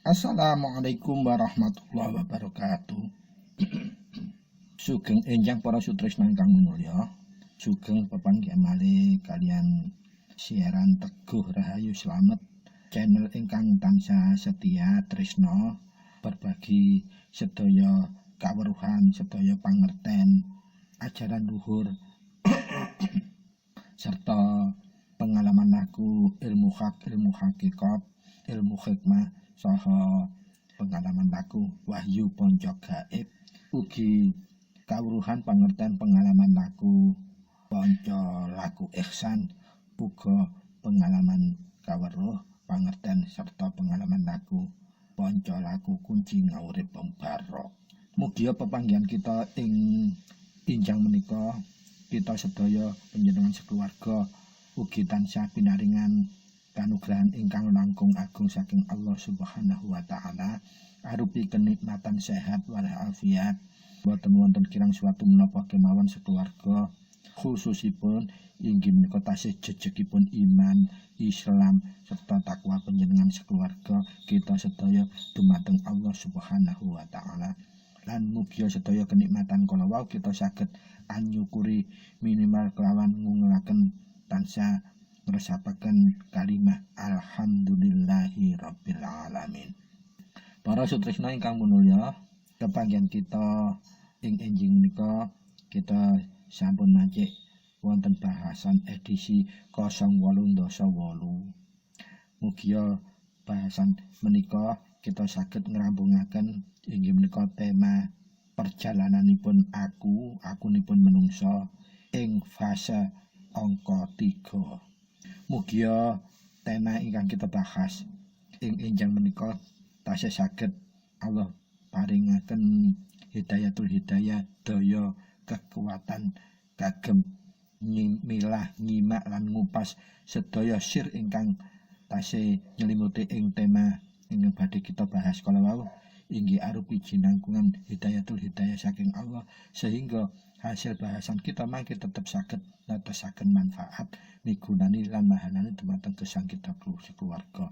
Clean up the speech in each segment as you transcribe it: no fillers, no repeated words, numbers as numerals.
Assalamualaikum warahmatullahi wabarakatuh. Sugeng enjang para sutresna ingkang minulya. Sugeng pepanggihan malih kalian siaran Teguh Rahayu Slamet, channel ingkang tansah setia tresna berbagi sedaya kaweruhan, sedaya pangerten, ajaran luhur serta pengalaman laku ilmu hakikat, ilmu hikmah saha pengalaman laku wahyu ponco gaib, ugi kawruhan pangerten pengalaman laku ponco laku ihsan, uga pengalaman kaweruh pangerten serta pengalaman laku ponco laku kunci ngawurip pembarok. Mugia pepanggihan kita ing injang menika kita sedaya panjenengan sekeluarga ugi tansah pinaringan kanugrahan ingkang langkung agung saking Allah Subhanahu wa taala arupi kenikmatan sehat walafiat boten wonten kirang suatu menapa kemawon sekeluarga, khususipun inggih menika tasih jejegipun iman, Islam serta takwa panjenengan sekeluarga kita sedaya dumateng Allah Subhanahu wa taala. Lan mugia sedaya kenikmatan kala wau kita saged anyukuri minimal kelawan ngungelaken tansah ngresapaken kalimah alhamdulillahi rabbil alamin. Para sutresna ingkang minulya, kepanggihan kita ing enjing menika kita sampun mancik wonten bahasan edisi 08.8. Mugia bahasan menika kita saged ngrampungaken inggih menika tema perjalananipun akunipun menungsa ing fase angka 3. Mugia tema ingkang kita bahas ing enjang menika tasih saged Allah paringaken hidayatul hidayah daya kekuatan kagem milah nyimak lan ngupas sedaya sir ingkang tasih nyelimuti ing tema ingkang badhe kita bahas kala wau inggih arupi jinangkungan hidayatul hidayah saking Allah, sehingga hasil bahasan kita mangke tetap saged natosaken manfaat migunani lan mahanani dumateng gesang kita keluarga.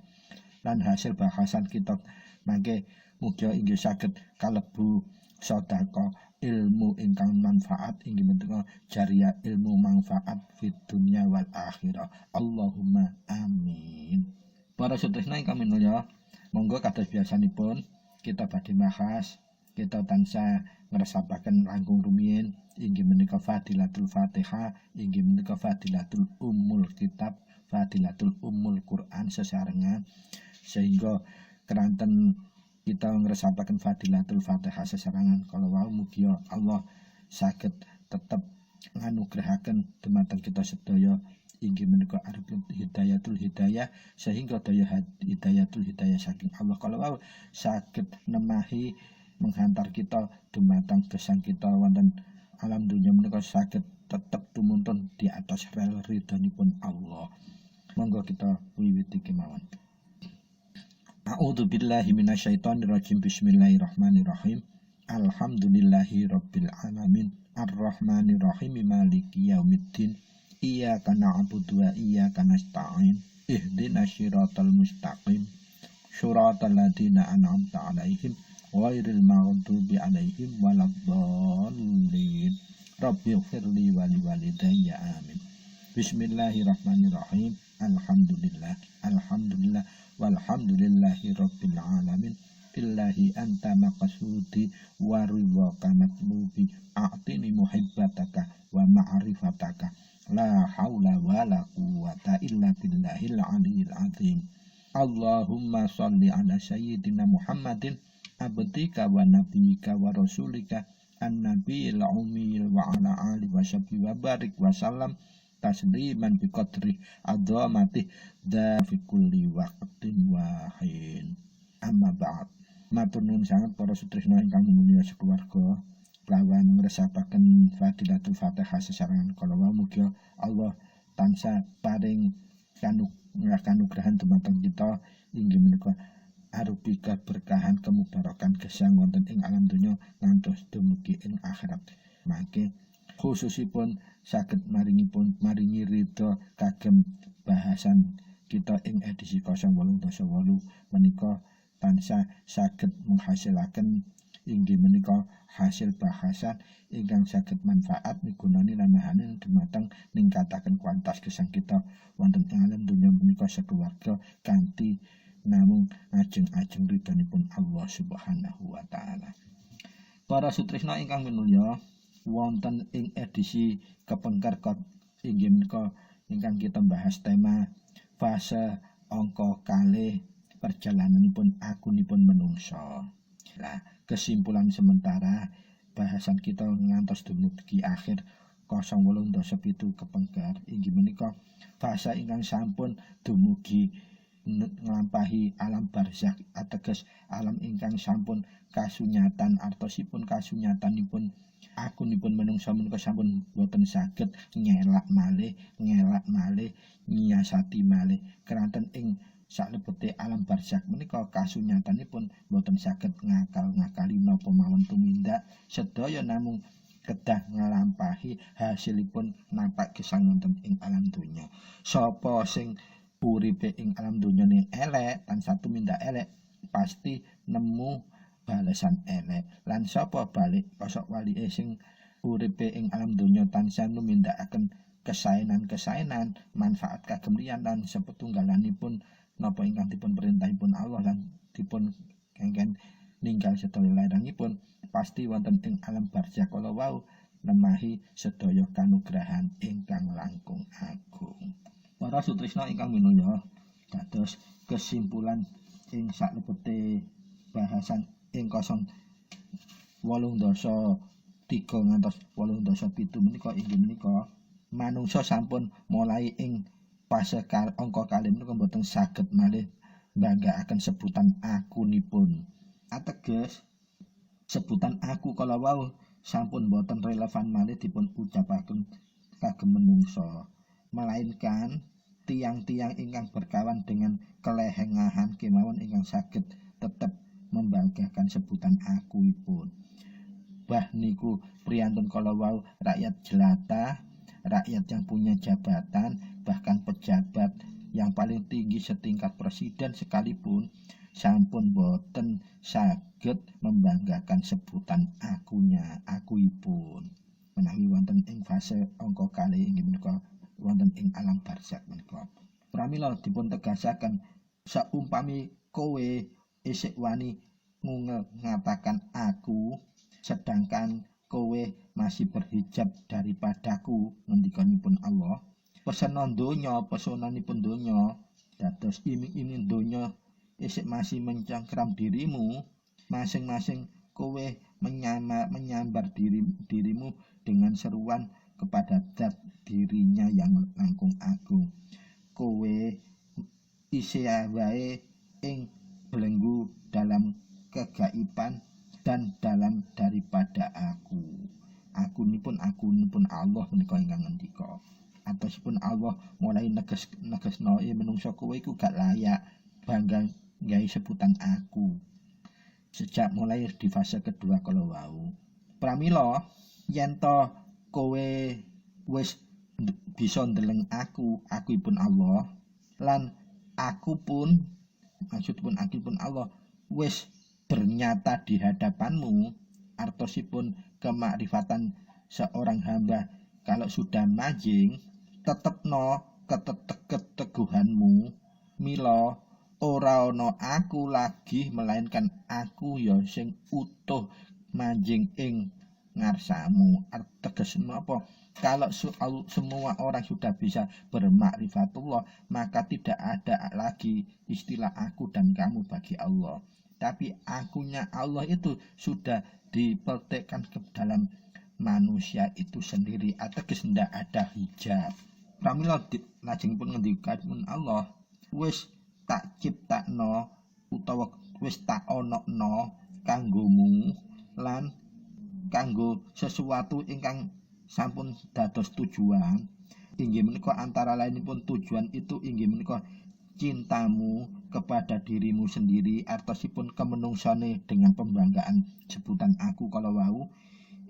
Lan hasil bahasan kita mangke mugia inggih saged kalebu sedekah ilmu ingkang manfaat inggih menika jariyah ilmu manfaat fid dunya wal akhirah. Allahumma amin. Para sutresna ingkang minulya, monggo kados biasanipun kita badhe bahas, kita tansah ngresapaken langkung rumiyin inggih menika fadilatul Fatihah, inggih menika fadilatul ummul kitab, fadilatul ummul Quran sesarengan, sehingga keranten kita ngresapaken fadilatul Fatihah sesarengan kala wau mugia Allah saged tetep nganugrahaken dumateng kita sedaya inggih menika arupi hidayatul hidayah, sehingga daya hidayatul hidayah saking Allah kala wau saged nemahi menghantar kita dumateng gesang kita wonten alam dunya menika saged tetep tumuntun di atas rel ridhonipun Allah. Monggo kita wiwiti kemawon. A'udzu billahi minasyaitonir rajim. Bismillahirrahmanirrahim. Alhamdulillahi rabbil alamin. Arrahmanir rahim. Maliki yaumiddin. Iyyaka na'budu wa iyyaka nasta'in. Ihdinas siratal mustaqim. Shiratal ladzina an'amta 'alaihim ghairil maghdubi 'alaihim waladdallin. Rabbighfirli wa liwalidayya amin. Bismillahirrahmanirrahim. Alhamdulillah walhamdulillahi rabbil alamin. Billahi anta maqsudi wa ridhaka matlubi. A'tini muhibbataka wa ma'rifataka. La haula wa la quwwata illa billahil aliyil azim. Allahumma salli ala sayyidina Muhammadin abdika wa nabiyika wa rasulika an-nabiyil ummiyil wa ala alihi wa sahbihi wa barik wa sallam tasliman bi qadri adhamati da fi kulli waqtin wa hin. Amma ba'd. Matur nuwun sanget para sutresna ingkang mulia sekeluarga, lawan ngresapaken fadilatul Fatihah sesarengan kala wau mugia Allah tansah paring kanugrahan dumateng kita inggih menika arupi keberkahan kemubarakan gesang wonten ing alam donya ngantos dumugi ing akhirat. Mangke khususipun saged maringi ridho kagem bahasan kita ing edisi 08.8 menika tansah saged menghasilaken inggih menika hasil bahasan ingkang saged manfaat migunani lan mahani dumateng ningkataken kualitas gesang kita wonten ing alam donya menika sakeluarga kanthi namung ajeng-ajeng ridhonipun Allah Subhanahu wa taala. Para sutresna ingkang minulya, wonten ing edisi kepengker inggih menika ingkang kita bahas tema fase angka kalih perjalananipun agunipun menungsa. Lah, kesimpulan sementara bahasan kita ngantos dumugi akhir 087 kepengker inggih menika fase ingkang sampun dumugi nglampahi alam barzakh ateges alam ingkang sampun kasunyatan artosipun kasunyatanipun agunipun menungsa menika sampun boten saged ngelak malih nyiasati malih keranten ing salebete alam barzakh menika kasunyatanipun boten saged ngakal-ngakali napa mawon tumindak sedaya namung kedah nglampahi hasilipun nampak gesang wonten ing alam donya. Sapa sing uripe ing alam donya ning elek tansah tumindak elek pasti nemu balesan elek. Lan sapa balik kosok walike sing uripe ing alam donya tansah numindakaken kesaenan-kesaenan manfaat kagem liyan lan sepetunggalanipun napa ingkang dipun perintahipun Allah lan dipun kengken ninggal sedaya lairangipun pasti wonten ing alam barzakh kala wau nemahi sedaya kanugrahan ingkang langkung agung. Para sutresna ingkang minulya, dados kesimpulan ing salebete bahasan ing 083 ngantos 87 menika inggih menika manungsa sampun mulai ing fase angka kalih menika boten saged malih mbanggakaken sebutan akunipun. Ateges sebutan aku kala wau sampun boten relevan malih dipun ucapaken kagem menungsa, melainkan tiang-tiang ingkang berkawan dengan kelehengahan kemawon ingkang saged tetep membanggakan sebutan akuipun. Bah niku priyantun kala wau rakyat jelata, rakyat yang punya jabatan, bahkan pejabat yang paling tinggi setingkat presiden sekalipun sampun boten saged membanggakan sebutan akuipun menawi wonten ing fase angka kalih inggih menika wonten ing alam barzakh menika. Pramila dipun tegasaken saumpami kowe isih wani ngatakan aku sedangkan kowe masih berhijab daripadaku ngendikanipun Allah, pesona donya pesonanipun donya dados iming-iming donya isih masih mencengkram dirimu, masing-masing kowe menyambar dirimu dengan seruan kepada zat dirinya yang langkung agung. Kowe isih wae ing belenggu dalam kegaiban dan dalam daripada akunipun Allah menika ingkang ngendika. Atosipun Allah mulai negesno menungso kowe iku gak layak bangga gawe sebutan aku. Sejak mulai di fase kedua kalau wau. Pramila yen to kowe wis bisa ndeleng akuipun Allah lan aku pun Allah wis bernyata di hadapanmu, artosipun kemakrifatan seorang hamba kalau sudah majing tetepno keteguhanmu mila ora ana aku lagi melainkan aku ya sing utuh manjing ing ngarsamu. Tegesmu apa? Kalau semua orang sudah bisa bermakrifatullah, maka tidak ada lagi istilah aku dan kamu bagi Allah. Tapi akunya Allah itu sudah dipeltekkan ke dalam manusia itu sendiri. Ateges ndak ada hijab. Pramila lajengipun ngendikaken Allah, wis tak ciptakno utawa wis tak onokno kanggomu lan kanggo sesuatu ingkang sampun dados tujuan. Inggih menika antara lainipun tujuan itu inggih menika cintamu kepada dirimu sendiri, artosipun kemenungsane dengan pembanggaan sebutan aku kalau wau.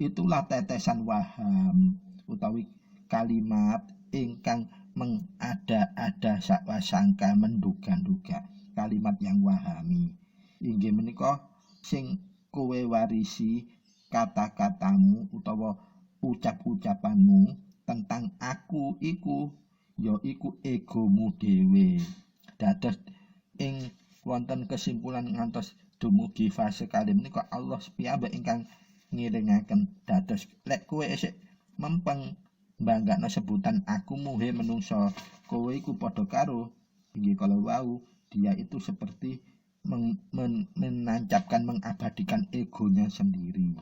Itulah tetesan waham utawi kalimat ingkang mengada-ada sakwasangka menduga-duga, kalimat yang wahami menika sing kowe warisi kata-katamu utawa ucap-ucapanmu tentang aku iku ya iku egomu dhewe. Dados ing wonten kesimpulan ngantos dumugi fase kalih menika Allah piyambak ingkang ngiringaken dados lek kowe isih mempeng mbanggakno sebutan akumu he menungso, kowe iku padha karo inggih kala wau dia itu seperti menancapkan mengabadikan egonya sendiri.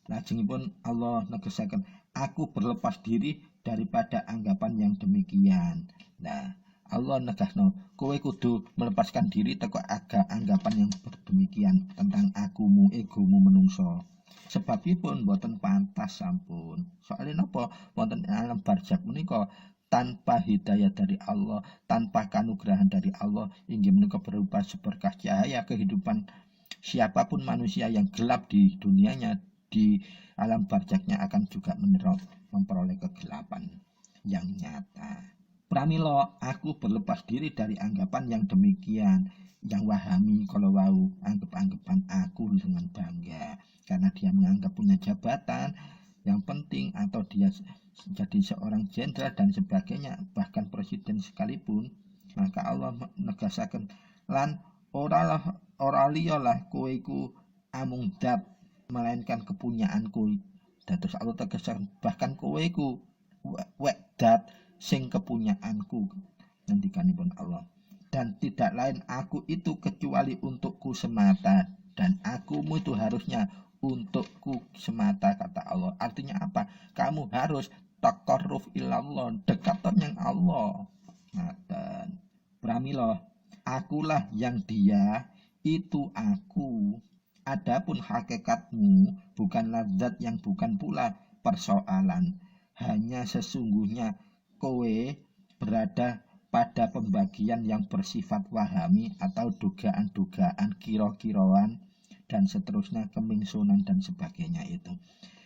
Lajengipun Allah negesaken aku berlepas diri daripada anggapan yang demikian. Nah, Allah negasno kowe kudu melepaskan diri teko anggapan yang demikian tentang akumu egomu menungso. Sebabipun boten pantas sampun. Soalnya napa wonten alam barzakh menika tanpa hidayah dari Allah, tanpa kanugrahan dari Allah, inggih menika berupa seberkah cahaya kehidupan siapapun manusia yang gelap di dunianya, di alam barzakhnya akan juga memperoleh kegelapan yang nyata. Pramila aku berlepas diri dari anggapan yang demikian, yang wahami kalau wau anggap-anggapan aku dengan bangga karena dia menganggap punya jabatan yang penting atau dia jadi seorang jenderal dan sebagainya, bahkan presiden sekalipun. Maka Allah menegasaken lan ora liya lah kowe iku amung dat melainkan kepunyaanku. Dados Allah tegasaken bahkan kowe iku wek dat sing kepunyaanku, ngendikanipun Allah, dan tidak lain aku itu kecuali untukku semata dan akumu itu harusnya untukku semata, kata Allah. Artinya apa? Kamu harus taqarruf ilallah, dekat yang Allah. Ngaten. Pramila akulah yang dia itu aku. Adapun hakikatmu bukanlah zat yang bukan pula persoalan. Hanya sesungguhnya kowe berada pada pembagian yang bersifat wahami atau dugaan-dugaan, kira-kiraan dan seterusnya, kemingsunan dan sebagainya itu.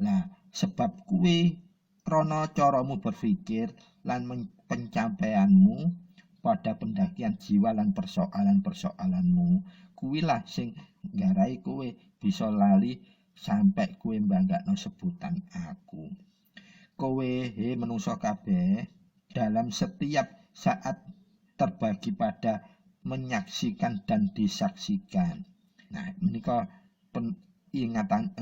Nah, sebab kuwi krana caramu berpikir lan pencapaianmu pada pendakian jiwa lan persoalan-persoalanmu, kuwilah sing nggarai kowe bisa lali sampai kowe mbanggakno sebutan aku. Kowe he menungso kabeh dalam setiap saat terbagi pada menyaksikan dan disaksikan. Nah, menika ingatan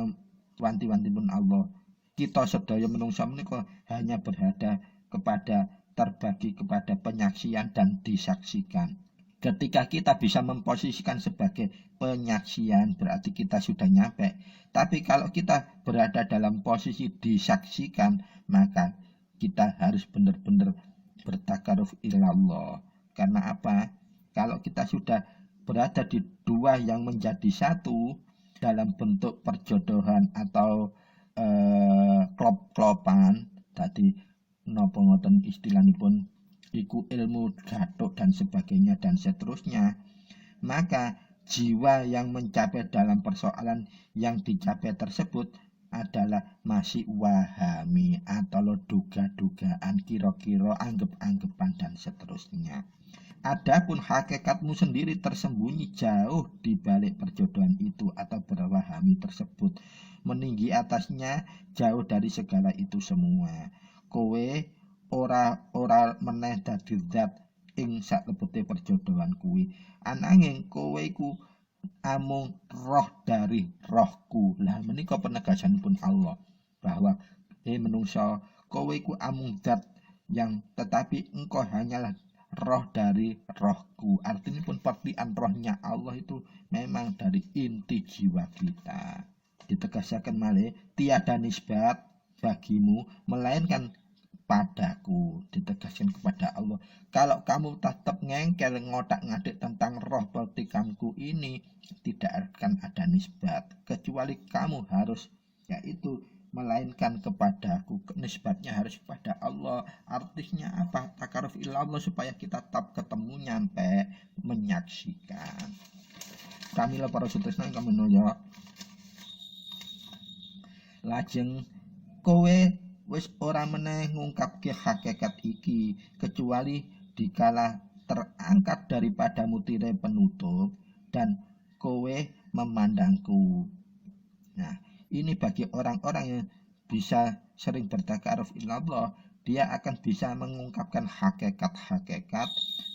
wanti-wanti pun Allah. Kita sedaya menungso menika hanya berada kepada terbagi kepada penyaksian dan disaksikan. Ketika kita bisa memposisikan sebagai penyaksian berarti kita sudah nyampe. Tapi kalau kita berada dalam posisi disaksikan, maka kita harus benar-benar bertakaruf ilallah. Karena apa? Kalau kita sudah berada di dua yang menjadi satu dalam bentuk perjodohan atau klop-klopan, tadi napa ngoten istilahipun iku ilmu datuk dan sebagainya dan seterusnya, maka jiwa yang mencapai dalam persoalan yang dicapai tersebut adalah masih wahami atau duga-dugaan, kira-kira, anggap-anggapan dan seterusnya. Adapun hakikatmu sendiri tersembunyi jauh di balik perjodohan itu atau berwahami tersebut, meninggi atasnya jauh dari segala itu semua. Kowe ora meneh dadi zat ing saklebete perjodohan kuwi, ananging kowe iku amung roh dari rohku. Lah menika penegasanipun Allah bahwa menungso kowe iku amung zat yang tetapi engkau hanyalah roh dari rohku. Artinya pun pertian rohnya Allah itu memang dari inti jiwa kita. Ditegaskan malih tiada nisbat bagimu melainkan padaku, ditegaskan kepada Allah. Kalau kamu tetap ngengkel ngotak-ngatik tentang roh pertikanku ini, tidak akan ada nisbat kecuali kamu harus yaitu melainkan kepadaku. Nisbatnya harus kepada Allah. Artinya apa? Takaruf ilallah, supaya kita tetap ketemu nyampe menyaksikan. Kamilah para sutresna ingkang menawa lajeng kowe wis ora meneh ngungkapke hakikat iki kecuali dikala terangkat daripada mutirai penutup dan kowe memandangku. Nah, ini bagi orang-orang yang bisa sering bertakaruf ilallah, dia akan bisa mengungkapkan hakikat-hakikat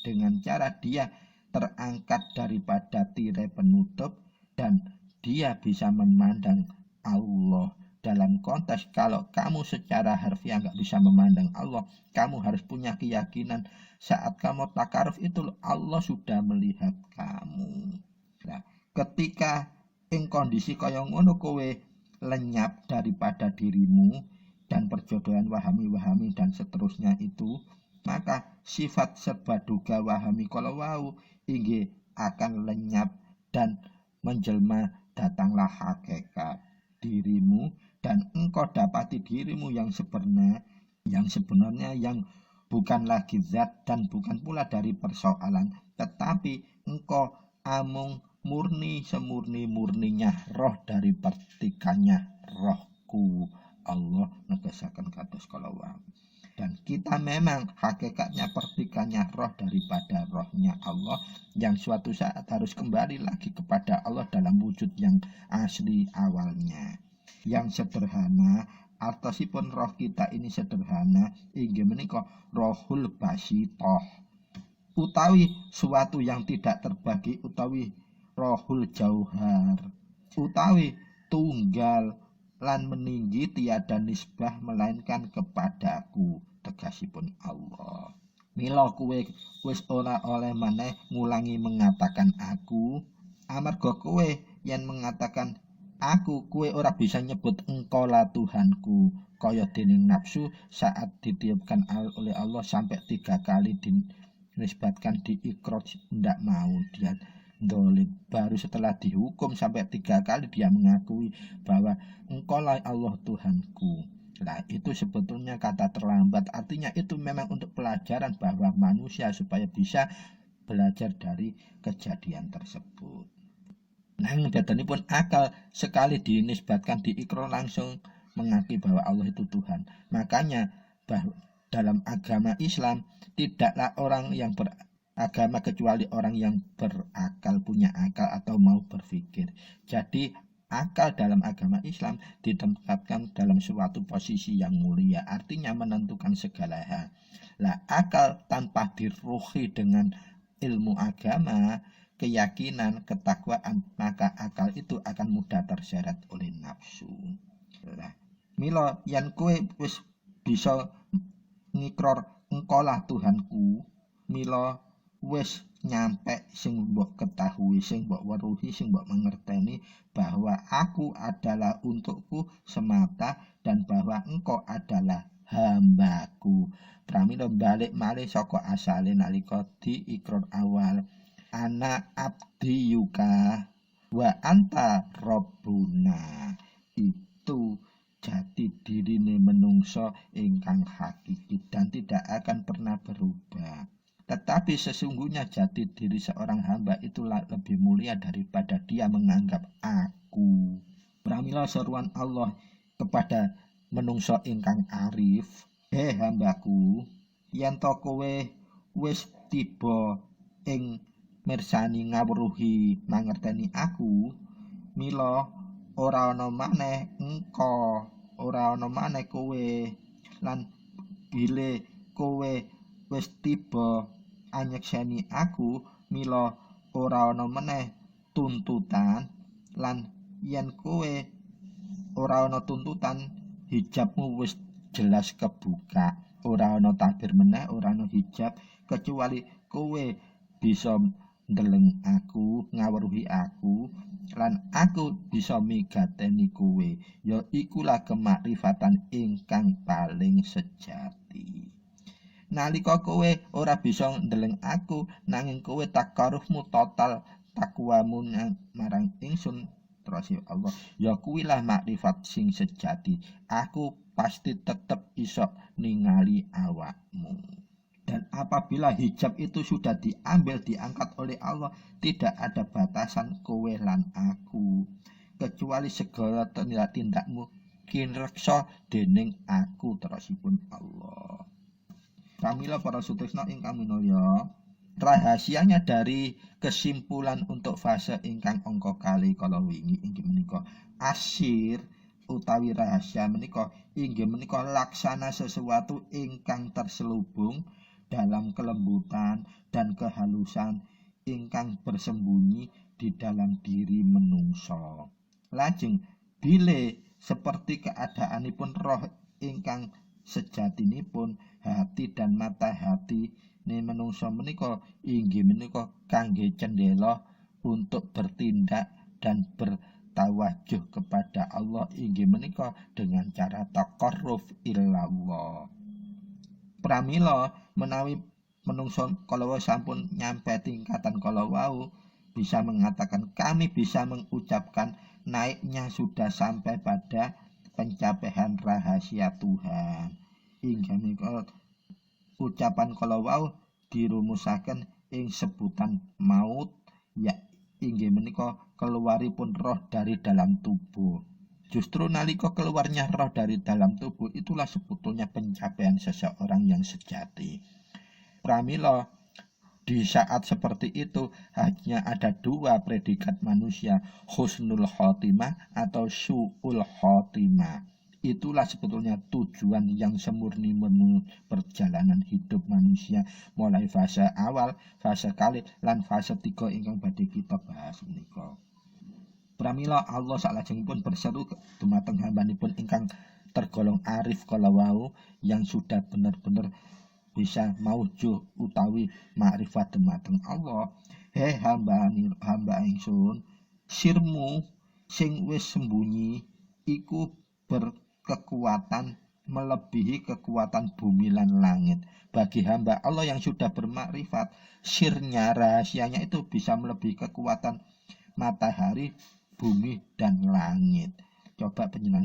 dengan cara dia terangkat daripada tirai penutup dan dia bisa memandang Allah. Dalam konteks kalau kamu secara harfiah nggak bisa memandang Allah, kamu harus punya keyakinan saat kamu takaruf itu Allah sudah melihat kamu. Nah, ketika ing kondisi kaya ngono kowe lenyap daripada dirimu dan perjodohan wahami dan seterusnya itu, maka sifat serbaduga wahami kalau wau inggih akan lenyap dan menjelma, datanglah hakikat dirimu dan engkau dapati dirimu yang sebenarnya yang bukan lagi zat dan bukan pula dari persoalan, tetapi engkau amung murni semurni-murninya roh dari pertikannya rohku Allah negesaken kados kala wau. Dan kita memang hakikatnya pertikannya roh daripada rohnya Allah yang suatu saat harus kembali lagi kepada Allah dalam wujud yang asli awalnya. Yang sederhana, artosipun roh kita ini sederhana, inggih menika rohul basitoh, utawi suatu yang tidak terbagi, utawi rohul jauhar, utawi tunggal lan meninggi tiada nisbah melainkan kepadaku, tegasipun Allah. Mila kowe wis ora oleh maneh ngulangi mengatakan aku, amarga kowe yen mengatakan aku, kowe ora bisa nyebut engkau lah Tuhanku, kaya dening nafsu saat ditiupkan oleh Allah sampai 3 kali dinisbatkan di ikrar ndak mau, dia dolim. Baru setelah dihukum sampai 3 kali dia mengakui bahwa engkau lah Allah Tuhanku. Nah, itu sebetulnya kata terlambat, artinya itu memang untuk pelajaran bahwa manusia supaya bisa belajar dari kejadian tersebut. Nang dadanipun akal sekali dinisbatkan di ikrar langsung mengakui bahwa Allah itu Tuhan. Makanya dalam agama Islam tidaklah orang yang beragama kecuali orang yang berakal, punya akal atau mau berpikir. Jadi akal dalam agama Islam ditempatkan dalam suatu posisi yang mulia, artinya menentukan segala hal. Lah akal tanpa diruhi dengan ilmu agama, keyakinan, ketakwaan, maka akal itu akan mudah terseret oleh nafsu. Lah, mila yen kowe wis bisa ngikrar engkau lah Tuhanku, mila wis nyampe sing mbok ketahui, sing mbok weruhi, sing mbok mengerteni bahwa aku adalah untukku semata dan bahwa engkau adalah hambaku. Pramila balik malih saka asale nalika diikrar awal, ana abdi yuka wa anta rabbuna. Itu jati dirine menungso ingkang hakiki dan tidak akan pernah berubah. Tetapi sesungguhnya jati diri seorang hamba itu lebih mulia daripada dia menganggap aku. Pramila seruan Allah kepada menungso ingkang arif, hambaku, yen to kowe wis tiba ing mirsani ngawruhi mangerteni aku, mila ora ana maneh engko, ora ana maneh kowe, lan bile kowe wis tiba anyekseni aku, mila ora ana meneh tuntutan, lan yen kowe ora ana tuntutan, hijabmu wis jelas kebuka, ora ana tabir meneh, ora ana hijab kecuali kowe bisa ndeleng aku, ngawruhi aku, lan aku bisa migateni kowe, ya ikulah kemakrifatan ingkang paling sejati. Nalika kowe ora bisa ndeleng aku, nanging kowe takarufmu total, takwamu marang ingsun, terus Allah, ya kuwilah makrifat sing sejati. Aku pasti tetep iso ningali awakmu. Dan apabila hijab itu sudah diambil, diangkat oleh Allah, tidak ada batasan kowe lan aku, kecuali segala tindak-tindakmu kinreksa dening aku, terusipun Allah. Pramila para sutresna ingkang minulya, rahasianya dari kesimpulan untuk fase ingkang angka kali kala wingi inggih menika asir utawi rahasia menika inggih menika laksana sesuatu ingkang terselubung dalam kelembutan dan kehalusan ingkang bersembunyi di dalam diri menungso. Lajeng bile seperti keadaanipun roh ingkang sejatinipun hati dan mata hati ne menungso menika inggih menika kangge cendela untuk bertindak dan bertawajuh kepada Allah inggih menika dengan cara taqarruf ilallah. Pramila menawi menungso kalau sampun nyampe tingkatan kalau wau bisa mengatakan kami bisa mengucapkan naiknya sudah sampai pada pencapaian rahasia Tuhan. Inggih menika ucapan kalau wau dirumusaken ing sebutan maut ya inggih menika keluaripun roh dari dalam tubuh. Justru nalika keluarnya roh dari dalam tubuh itulah sebetulnya pencapaian seseorang yang sejati. Pramila di saat seperti itu hanya ada dua predikat manusia, husnul khotimah atau su'ul khotimah. Itulah sebetulnya tujuan yang semurni menurut perjalanan hidup manusia mulai fase awal, fase kalih lan fase 3 ingkang badhe kita bahas menika. Pramila Allah salajengipun berseru dumateng hambanipun ingkang tergolong arif kala wau yang sudah benar-benar bisa maujuh utawi makrifat dumateng Allah. He hamba ingsun, sirmu sing wis sembunyi iku berkekuatan melebihi kekuatan bumi lan langit. Bagi hamba Allah yang sudah bermakrifat, sirnya rahasianya itu bisa melebihi kekuatan matahari, bumi dan langit. Coba panjenengan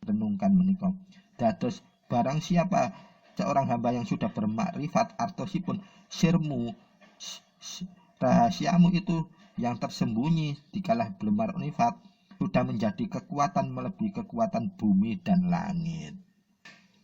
renungkan menika. Dados barang siapa seorang hamba yang sudah bermakrifat artosipun sirmu rahasiamu itu yang tersembunyi dikala belum makrifat sudah menjadi kekuatan melebihi kekuatan bumi dan langit.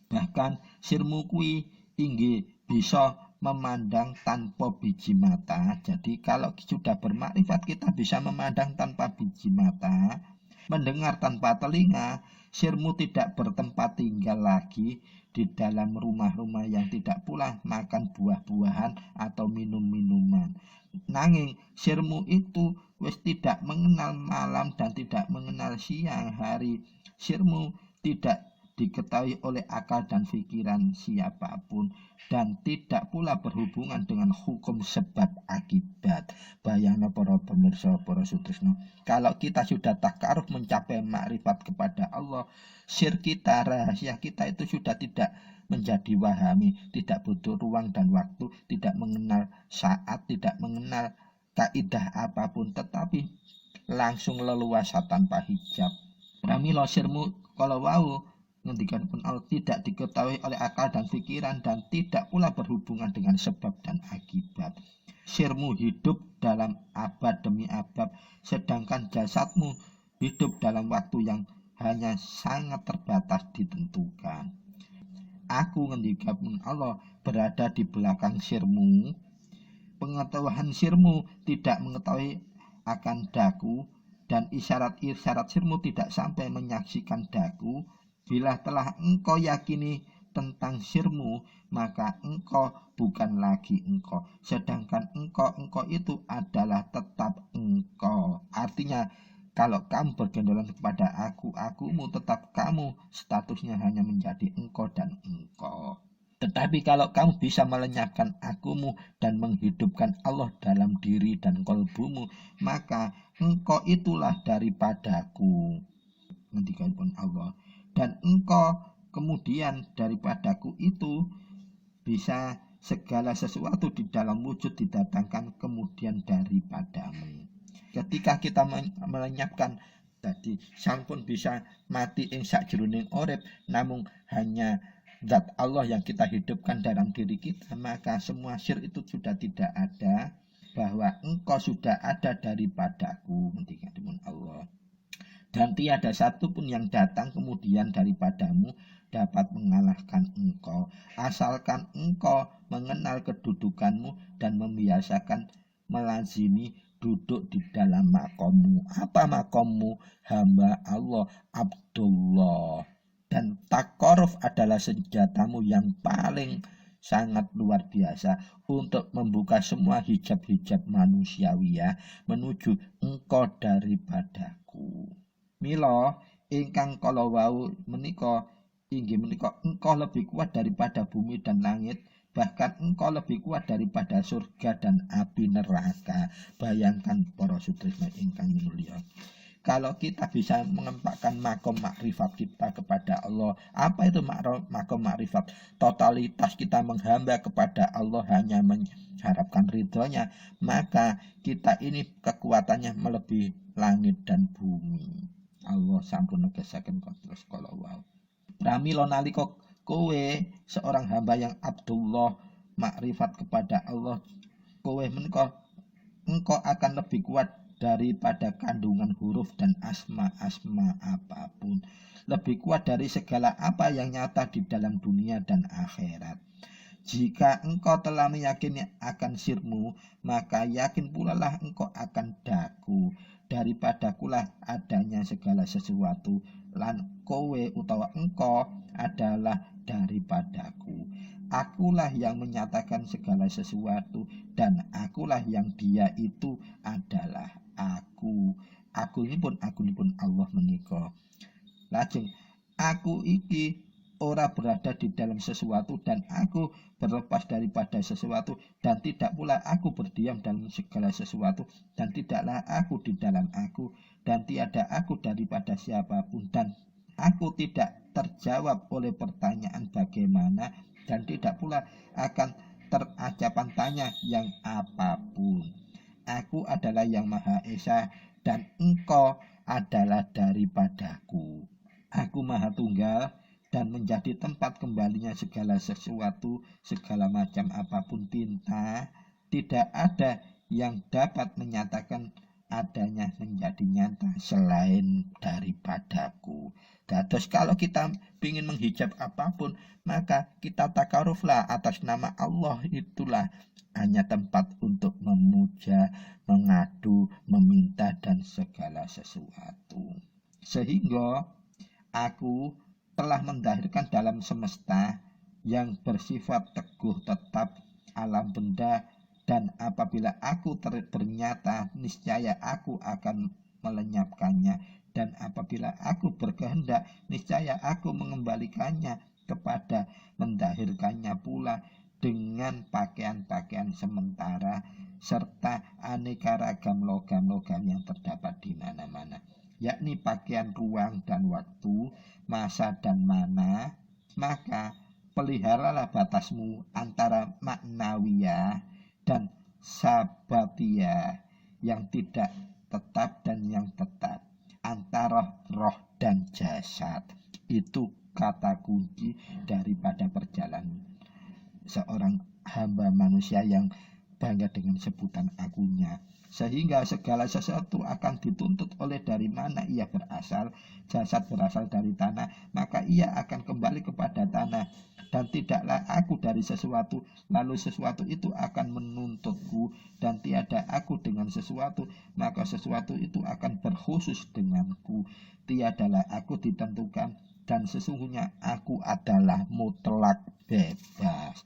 Bahkan sirmu kuwi inggih bisa memandang tanpa biji mata. Jadi kalau sudah bermakrifat kita bisa memandang tanpa biji mata, mendengar tanpa telinga. Sirmu tidak bertempat tinggal lagi di dalam rumah-rumah yang tidak pula makan buah-buahan atau minum-minuman. Nanging sirmu itu wis tidak mengenal malam dan tidak mengenal siang hari. Sirmu tidak diketahui oleh akal dan pikiran siapapun dan tidak pula berhubungan dengan hukum sebab akibat. Bayangna para pemirsa, para sutresna, kalau kita sudah takaruf mencapai makrifat kepada Allah, sir kita, rahasia kita itu sudah tidak menjadi wahami, tidak butuh ruang dan waktu, tidak mengenal saat, tidak mengenal kaidah apapun, tetapi langsung leluasa tanpa hijab. Pramila sirmu kalau wau ngendikan pun Allah tidak diketahui oleh akal dan pikiran dan tidak pula berhubungan dengan sebab dan akibat. Sirmu hidup dalam abad demi abad, sedangkan jasadmu hidup dalam waktu yang hanya sangat terbatas ditentukan. Aku ngendikan pun Allah berada di belakang sirmu. Pengetahuan sirmu tidak mengetahui akan daku dan isyarat-isyarat sirmu tidak sampai menyaksikan daku. Bila telah engkau yakini tentang sirmu, maka engkau bukan lagi engkau, sedangkan engkau itu adalah tetap engkau. Artinya kalau kamu bergandolan kepada akumu tetap kamu, statusnya hanya menjadi engkau dan engkau. Tetapi kalau kamu bisa melenyapkan akumu dan menghidupkan Allah dalam diri dan kolbumu, maka engkau itulah daripadaku. Ngendikan pun Allah. Dan engkau kemudian daripadaku itu bisa segala sesuatu di dalam wujud didatangkan kemudian daripadamu. Ketika kita melenyapkan tadi sampun bisa mati ing sakjroning urip, namun hanya zat Allah yang kita hidupkan dalam diri kita, maka semua syirik itu sudah tidak ada, bahwa engkau sudah ada daripadaku, ngendikan Allah. dan tiada satu pun yang datang kemudian daripadamu dapat mengalahkan engkau, asalkan engkau mengenal kedudukanmu dan membiasakan melazimi duduk di dalam makommu. Apa makommu? Hamba Allah, Abdullah. Dan takoruf adalah senjatamu yang paling sangat luar biasa untuk membuka semua hijab-hijab manusiawi menuju engkau daripadaku. Mila ingkang kala wau menika inggih menika engkau lebih kuat daripada bumi dan langit, bahkan engkau lebih kuat daripada surga dan api neraka. Bayangkan para sutrisna ingkang mulia. Kalau kita bisa menempatkan makom makrifat kita kepada Allah. Apa itu makom makrifat? Totalitas kita menghamba kepada Allah hanya mengharapkan ridhonya. Maka kita ini kekuatannya melebihi langit dan bumi. Allah sampun negesaken terus kala wau. Pramila nalika kowe seorang hamba yang Abdullah makrifat kepada Allah, kowe menika engkau akan lebih kuat daripada kandungan huruf dan asma-asma apapun. Lebih kuat dari segala apa yang nyata di dalam dunia dan akhirat. Jika engkau telah meyakini akan sirmu, maka yakin pula lah engkau akan daku. Daripadakulah adanya segala sesuatu, lan kowe utawa engkau adalah daripadaku. Akulah yang menyatakan segala sesuatu, dan akulah yang dia itu adalah aku. Aku ini pun Allah menika. Lajeng aku iki ora berada di dalam sesuatu, dan aku berlepas daripada sesuatu, dan tidak pula aku berdiam dalam segala sesuatu, dan tidaklah aku di dalam aku, dan tiada aku daripada siapapun, dan aku tidak terjawab oleh pertanyaan bagaimana, dan tidak pula akan terajapan tanya yang apapun. Aku adalah yang Maha Esa, dan engkau adalah daripadaku. Aku Maha Tunggal, dan menjadi tempat kembalinya segala sesuatu, segala macam apapun tinta. Tidak ada yang dapat menyatakan adanya menjadi nyata selain daripadaku. Terus kalau kita ingin menghijab apapun, maka kita takaruflah atas nama Allah. Itulah hanya tempat untuk memuja, mengadu, meminta, dan segala sesuatu. Sehingga aku telah mendahirkan dalam semesta yang bersifat teguh tetap alam benda, dan apabila aku ternyata niscaya aku akan melenyapkannya, dan apabila aku berkehendak niscaya aku mengembalikannya kepada mendahirkannya pula dengan pakaian-pakaian sementara serta aneka ragam logam-logam yang terdapat di mana-mana, yakni pakaian ruang dan waktu, masa dan mana. Maka peliharalah batasmu antara maknawiyah dan sababiyah, yang tidak tetap dan yang tetap, antara roh dan jasad. Itu kata kunci daripada perjalanan seorang hamba manusia yang bangga dengan sebutan akunya. Sehingga segala sesuatu akan dituntut oleh dari mana ia berasal. Jasad berasal dari tanah, maka ia akan kembali kepada tanah. Dan tidaklah aku dari sesuatu, lalu sesuatu itu akan menuntutku. Dan tiada aku dengan sesuatu, maka sesuatu itu akan berkhusus denganku. Tiadalah aku ditentukan, dan sesungguhnya aku adalah mutlak bebas.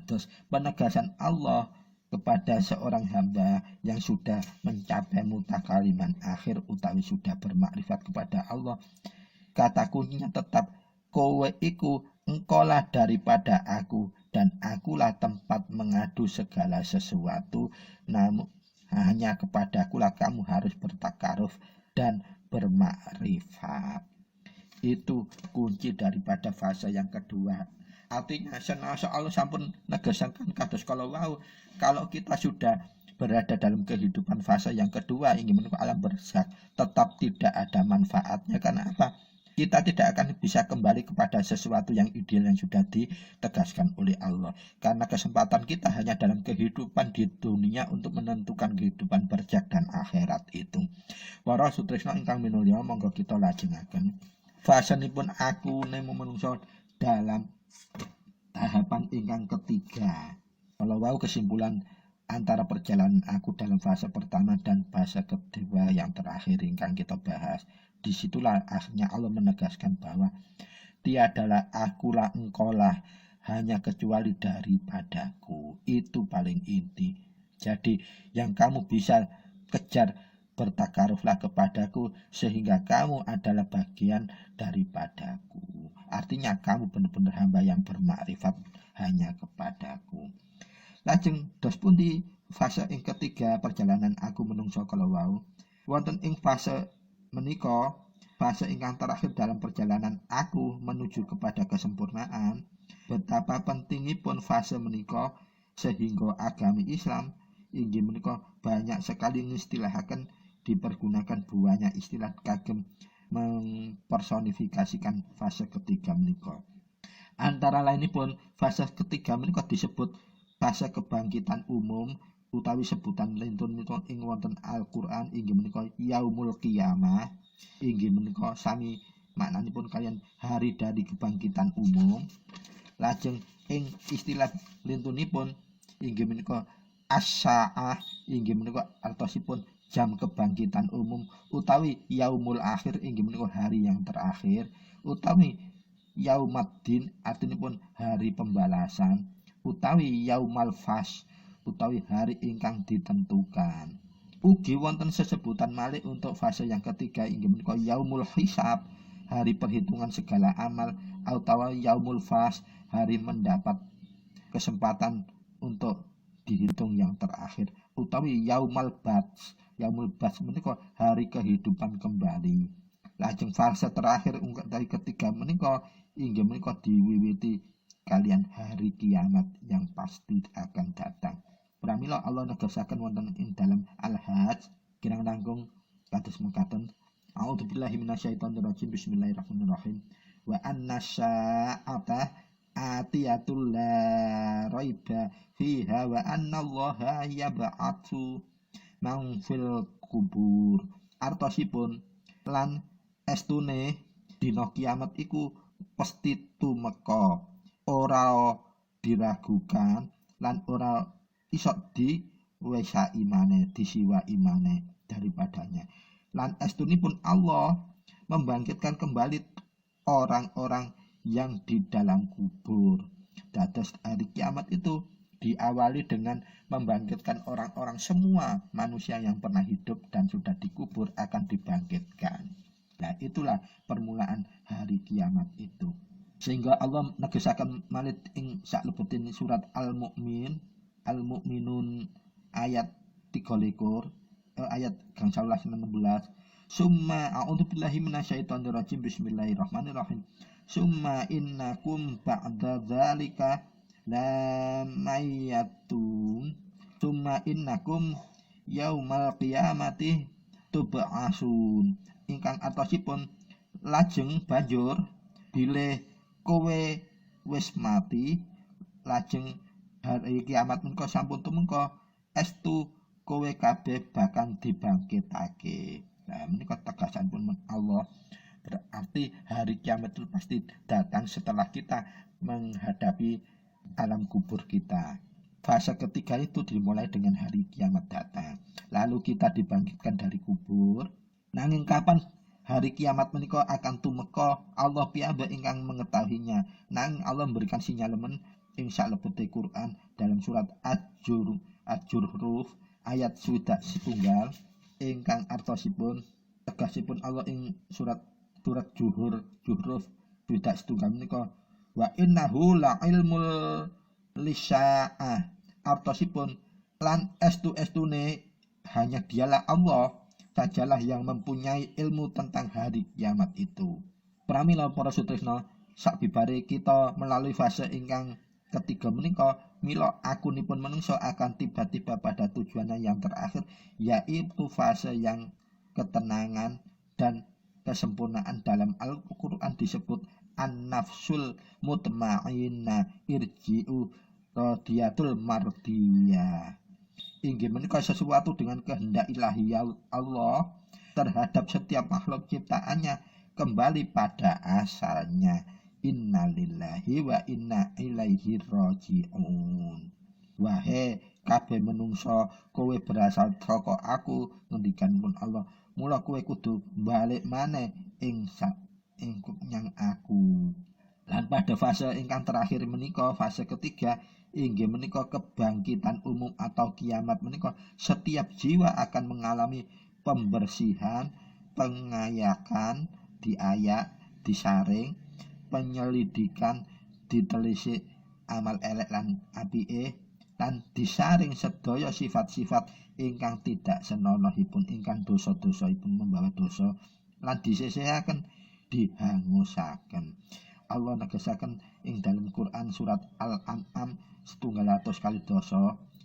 Terus penegasan Allah kepada seorang hamba yang sudah mencapai mutakaliman akhir utawi sudah bermakrifat kepada Allah, kata kuncinya tetap kowe iku engkaulah daripada aku, dan akulah tempat mengadu segala sesuatu. Namun hanya kepadakulah kamu harus bertakaruf dan bermakrifat. Itu kunci daripada fase yang kedua. Artinya senasa Allah sampun negesaken kados kalau wau, kalau kita sudah berada dalam kehidupan fase yang kedua ingin menuju alam barzakh, tetap tidak ada manfaatnya. Karena apa? kita tidak akan bisa kembali kepada sesuatu yang ideal yang sudah ditegaskan oleh Allah. Karena kesempatan kita hanya dalam kehidupan di dunia untuk menentukan kehidupan berjak dan akhirat itu. Para sutresna ingkang minulya, monggo kita lajengaken. Fasanipun aku nemu menungso dalam tahapan ingkang ketiga. Kalau wau kesimpulan antara perjalanan aku dalam fase pertama dan fase kedua yang terakhir ingkang kita bahas. Disitulah akhirnya Allah menegaskan bahwa tiadalah akulah engkaulah hanya kecuali daripadaku. Itu paling inti. Jadi yang kamu bisa kejar, bertakaruflah kepadaku sehingga kamu adalah bagian daripadaku. Artinya kamu benar-benar hamba yang bermakrifat hanya kepadaku. Lajeng dos pundi fase ing ketiga perjalanan aku menungso kalawau. Wonten ing fase menika, fase ingkang terakhir dalam perjalanan aku menuju kepada kesempurnaan, betapa pentingipun fase menika sehingga agami Islam inggih menika banyak sekali istilahaken dipergunakan banyak istilah kagem mempersonifikasikan fase ketiga menika. Antara lainipun fase ketiga menika disebut fase kebangkitan umum utawi sebutan lintun menika ing wonten Al-Qur'an inggih menika yaumul qiyamah, inggih menika sami maknanipun kalian hari dari kebangkitan umum. Lajeng ing istilah lintunipun inggih menika as-saah, inggih menika artosipun jam kebangkitan umum, utawi yaumul akhir inggih menika hari yang terakhir, utawi yaumaddin artinipun hari pembalasan, utawi yaumal fas utawi hari ingkang ditentukan. Ugi wonten sesebutan malih untuk fase yang ketiga inggih menika yaumul hisab, hari perhitungan segala amal, utawi yaumul fas, hari mendapat kesempatan untuk dihitung yang terakhir, utawi yaumul bats menika hari kehidupan kembali. Lajeng fase terakhir dari ketiga menika inggih menika diwiwiti kalian hari kiamat yang pasti akan datang. Pramila Allah negasaken wonten ing dalam Al-Hajj kirang langkung kados mekaten. A'udzubillahi minasyaitonirrajim. Bismillahirrahmanirrahim. Wa annasya'ata atiyatul la raiba fiha wa annallaha yab'atsu man fil kubur. Artosipun lan estune dina kiamat iku pasti tumeka, ora diragukan lan ora isok diwesa imane, disiwa imane daripadanya. Lan estunipun Allah membangkitkan kembali orang-orang yang di dalam kubur. Dados hari kiamat itu diawali dengan membangkitkan orang-orang, semua manusia yang pernah hidup dan sudah dikubur akan dibangkitkan. Nah, itulah permulaan hari kiamat itu. Sehingga Allah negesaken malih ing saklebeting surat Al-Mu'minun ayat 13 ayat 16. Summa a'udzubillahi minasyaitonirrajim. Bismillahirrahmanirrahim. Summa innakum ba'da dzalika lamayatun. Summa innakum yaumal qiyamati tub'asun. Ingkang artosipun lajeng banjur bilih kowe wis mati, lajeng hari kiamat menika sampun tumeka, estu kowe kabeh bakal dibangkitake. Nah, menika tegasanipun Allah. Berarti hari kiamat itu pasti datang setelah kita menghadapi alam kubur kita. Fase ketiga itu dimulai dengan hari kiamat datang. Lalu kita dibangkitkan dari kubur. Nanging kapan hari kiamat menika akan tumeka, Allah piyambak ingkang mengetahuinya. Nanging Allah memberikan sinyalemen ing salebete Quran dalam surat Ad-Juruf ayat 1 ingkang artosipun tegasipun Allah ing surat Juruf 1 menika wa innahu la ilmul lisya'ah, artosipun lan estune hanya dialah Allah sajalah yang mempunyai ilmu tentang hari kiamat itu. Pramila para sutresna, sakbibare kita melalui fase ingkang ketiga menika, mila akunipun menungso akan tiba-tiba pada tujuannya yang terakhir, yaitu fase yang ketenangan dan kesempurnaan dalam Al-Quran disebut an-nafsul mutmainnah irji'u radiyatul mardiyah. Inggih menika sesuatu dengan kehendak ilahi Allah terhadap setiap makhluk ciptaannya kembali pada asalnya. Innalillahi wa inna ilaihi raji'un. Wahai kabeh menungso, kowe berasal saka aku, ngendikan pun Allah. Mula kowe kudu balik maneh ing nyang aku. Lan pada fase ingkang terakhir menika, fase ketiga, inggih menika kebangkitan umum atau kiamat menika, setiap jiwa akan mengalami pembersihan, pengayakan, diayak, disaring, penyelidikan, ditelisik amal elek lan apike, lan disaring sedaya sifat-sifat ingkang tidak senonohipun, ingkang dosa-dosaipun membawa dosa, lan disisihaken, dihangusaken. Allah negesaken ing dalam Quran surat Al-An'am 112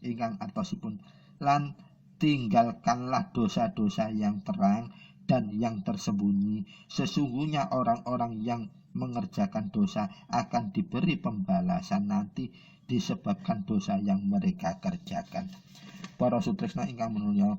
ingkang artosipun, lan tinggalkanlah dosa-dosa yang terang dan yang tersembunyi. Sesungguhnya orang-orang yang mengerjakan dosa akan diberi pembalasan nanti disebabkan dosa yang mereka kerjakan. Para sutresna ingkang menulya,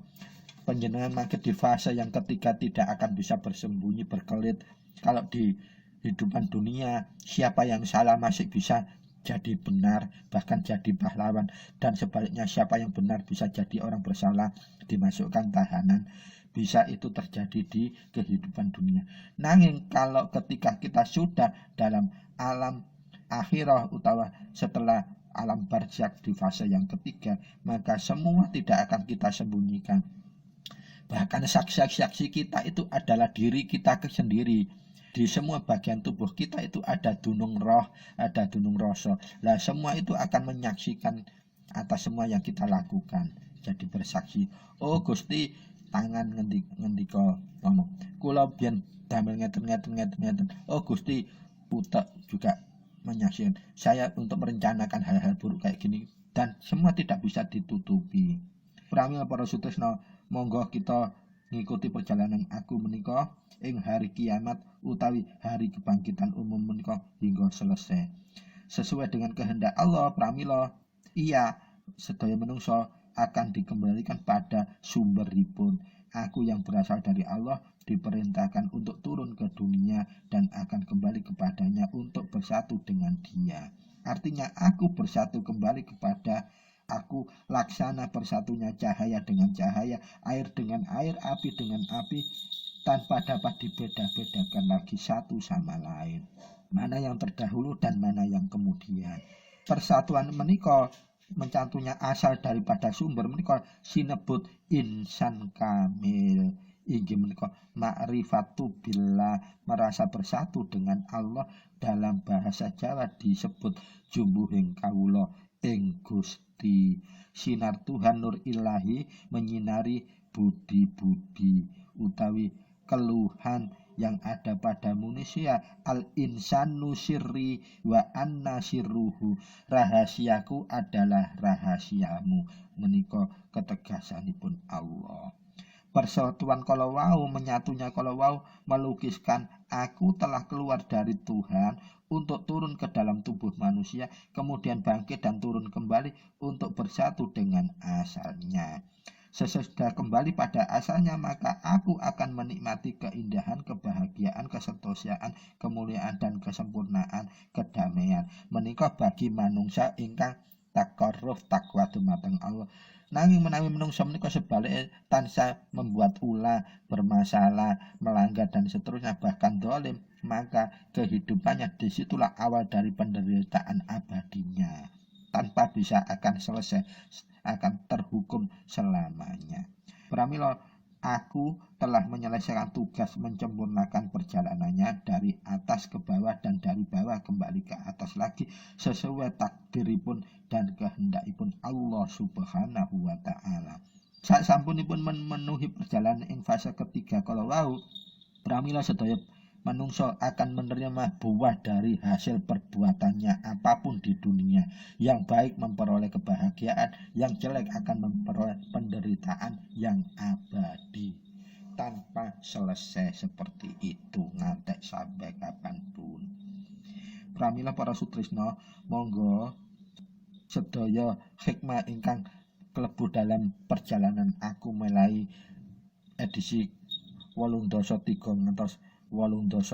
panjenengan mangke di fase yang ketiga tidak akan bisa bersembunyi berkelit. Kalau di hidupan dunia, siapa yang salah masih bisa jadi benar, bahkan jadi pahlawan, dan sebaliknya siapa yang benar bisa jadi orang bersalah, dimasukkan tahanan. Bisa itu terjadi di kehidupan dunia. Nanging kalau ketika kita sudah dalam alam akhirah utawa setelah alam barzakh di fase yang ketiga, maka semua tidak akan kita sembunyikan. Bahkan saksi-saksi kita itu adalah diri kita sendiri. Di semua bagian tubuh kita itu ada dunung roh, ada dunung rasa. Lah semua itu akan menyaksikan atas semua yang kita lakukan. Jadi bersaksi, oh Gusti, tangan ngendika ngomong, kula biyen damel ngeten. Oh Gusti, utek juga menyaksikan saya untuk merencanakan hal-hal buruk kayak gini, dan semua tidak bisa ditutupi. Pramila para sutresna, monggo kita ngikuti perjalanan aku menika ing hari kiamat utawi hari kebangkitan umum menika hingga selesai. Sesuai dengan kehendak Allah, pramila iya sedaya menungso akan dikembalikan pada sumberipun. Aku yang berasal dari Allah diperintahkan untuk turun ke dunia dan akan kembali kepadanya untuk bersatu dengan Dia. Artinya aku bersatu kembali kepada aku, laksana bersatunya cahaya dengan cahaya, air dengan air, api dengan api, tanpa dapat dibeda-bedakan lagi satu sama lain. Mana yang terdahulu dan mana yang kemudian. Persatuan menika mencantunya asal daripada sumber menika sinebut insan kamil. Inggih menika ma'rifatu billah, merasa bersatu dengan Allah. Dalam bahasa Jawa disebut jumbuhing kawula ing Gusti. Sinar Tuhan nur ilahi menyinari budi-budi utawi keluhan yang ada pada manusia. Al insanu sirri wa anna sirruhu, rahasiaku adalah rahasiamu, menika ketegasanipun Allah. Persatuan kalau wau, menyatunya kalau wau melukiskan aku telah keluar dari Tuhan untuk turun ke dalam tubuh manusia, kemudian bangkit dan turun kembali untuk bersatu dengan asalnya. Sesudah kembali pada asalnya, maka aku akan menikmati keindahan, kebahagiaan, kesentosiaan, kemuliaan dan kesempurnaan, kedamaian. Menika bagi manungsa ingkang takarruf takwa dumateng Allah. Nanging menawi menungsa menika sebaliknya tansah membuat ulah, bermasalah, melanggar dan seterusnya, bahkan dolim, maka kehidupannya disitulah awal dari penderitaan abadinya. Tanpa bisa akan selesai, akan terhukum selamanya. Pramila aku telah menyelesaikan tugas menyempurnakan perjalanannya dari atas ke bawah dan dari bawah kembali ke atas lagi sesuai takdiripun dan kehendakipun Allah Subhanahu wa taala. Sasampunipun memenuhi perjalanan ing fase ketiga kalau wau, pramila sedaya manungsa akan menerima buah dari hasil perbuatannya apapun di dunia. Yang baik memperoleh kebahagiaan, yang jelek akan memperoleh penderitaan yang abadi. tanpa selesai seperti itu ngantek sampai kapanpun. Pramila para sutrisno, monggo sedaya hikmah ingkang klebu dalam perjalanan aku mulai edisi 83 ngantos 88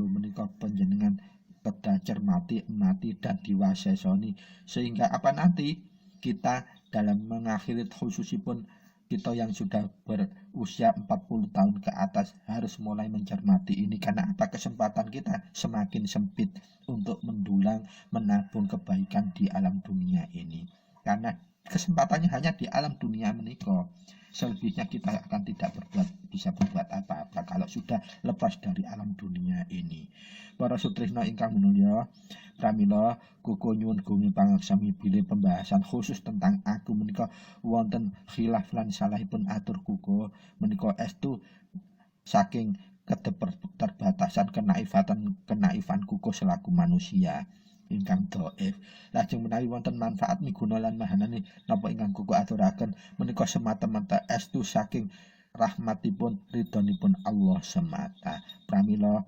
menika panjenengan kedah cermati, emati dan diwasesoni, sehingga apa nanti kita dalam mengakhiri khususipun kita yang sudah berusia 40 tahun ke atas harus mulai mencermati ini, karena apa, kesempatan kita semakin sempit untuk mendulang menabung kebaikan di alam dunia ini, karena kesempatannya hanya di alam dunia menika. Selebihnya kita akan tidak bisa berbuat apa-apa kalau sudah lepas dari alam dunia ini. Para sutrisna ingkang minulya, pramila kuku nyuwun gungi pangaksami bilih pembahasan khusus tentang aku menika wonten khilaf lan salahipun atur kuku menika estu saking keterbatasan kenaifan kuku selaku manusia ingkang dhaif. Lajeng menawi wonten manfaat miguna lan mahanane napa ingkang kuku aturaken menika semata-mata estu saking rahmatipun ridhonipun Allah semata. Pramila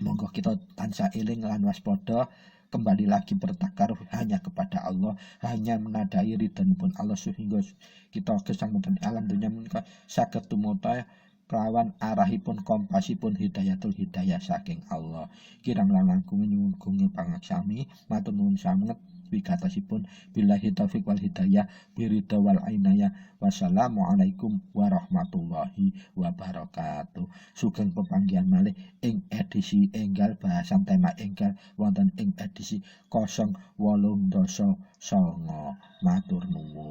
monggo kita tansah eling lan waspada, kembali lagi bertakaruf hanya kepada Allah, hanya menadai ridhonipun Allah, sehingga kita gesang wonten alam dunya menika saged tumata kelawan arahipun kompasipun hidayatul hidayah saking Allah. Kirang langkung nyuwun gungi pangaksami, matur nuwun sanget wigatosipun. Billahi taufik wal hidayah, biridha wal ainayah. Wassalamualaikum warahmatullahi wabarakatuh. Sugeng pepanggihan malih ing edisi enggal bahasan tema enggal wonten ing edisi 089. Matur nuwun.